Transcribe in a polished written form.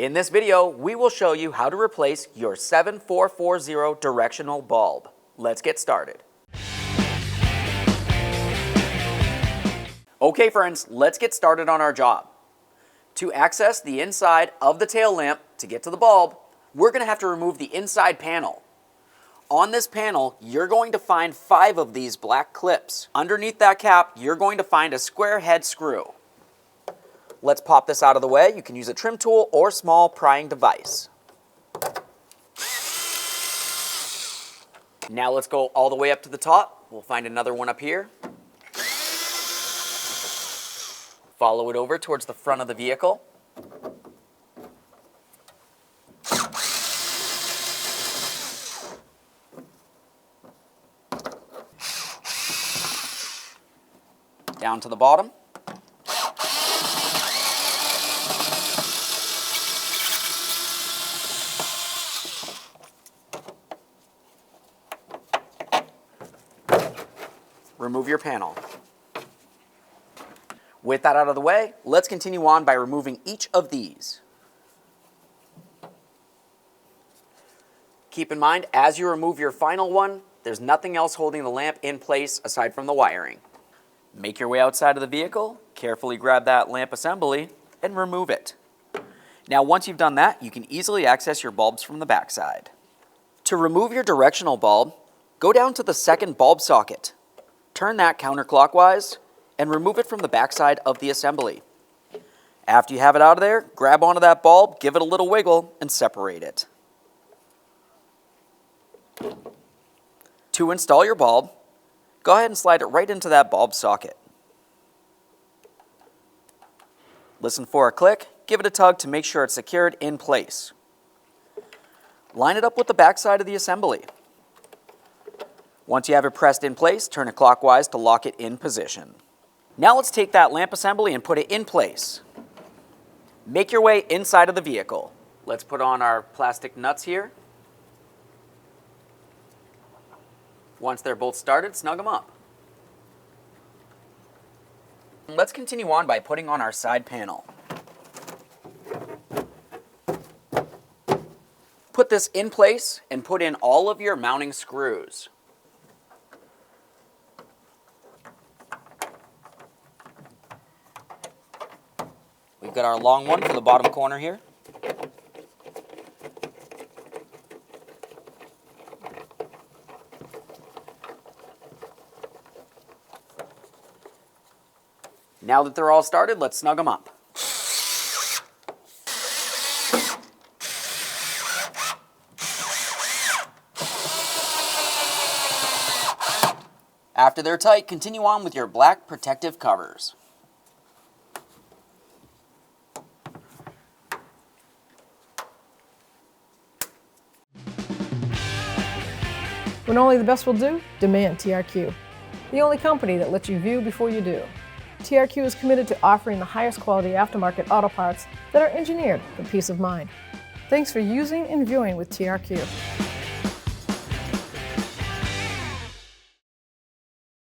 In this video, we will show you how to replace your 7440 directional bulb. Let's get started. Okay friends, let's get started on our job. To access the inside of the tail lamp to get to the bulb, we're going to have to remove the inside panel. On this panel, you're going to find 5 of these black clips. Underneath that cap, you're going to find a square head screw. Let's pop this out of the way. You can use a trim tool or small prying device. Now let's go all the way up to the top. We'll find another one up here. Follow it over towards the front of the vehicle. Down to the bottom. Remove your panel. With that out of the way, let's continue on by removing each of these. Keep in mind, as you remove your final one, there's nothing else holding the lamp in place aside from the wiring. Make your way outside of the vehicle, carefully grab that lamp assembly, and remove it. Now once you've done that, you can easily access your bulbs from the backside. To remove your directional bulb, go down to the second bulb socket. Turn that counterclockwise and remove it from the backside of the assembly. After you have it out of there, grab onto that bulb, give it a little wiggle, and separate it. To install your bulb, go ahead and slide it right into that bulb socket. Listen for a click, give it a tug to make sure it's secured in place. Line it up with the backside of the assembly. Once you have it pressed in place, turn it clockwise to lock it in position. Now let's take that lamp assembly and put it in place. Make your way inside of the vehicle. Let's put on our plastic nuts here. Once they're both started, snug them up. Let's continue on by putting on our side panel. Put this in place and put in all of your mounting screws. We've got our long one for the bottom corner here. Now that they're all started, let's snug them up. After they're tight, continue on with your black protective covers. When only the best will do, demand TRQ. The only company that lets you view before you do. TRQ is committed to offering the highest quality aftermarket auto parts that are engineered for peace of mind. Thanks for using and viewing with TRQ.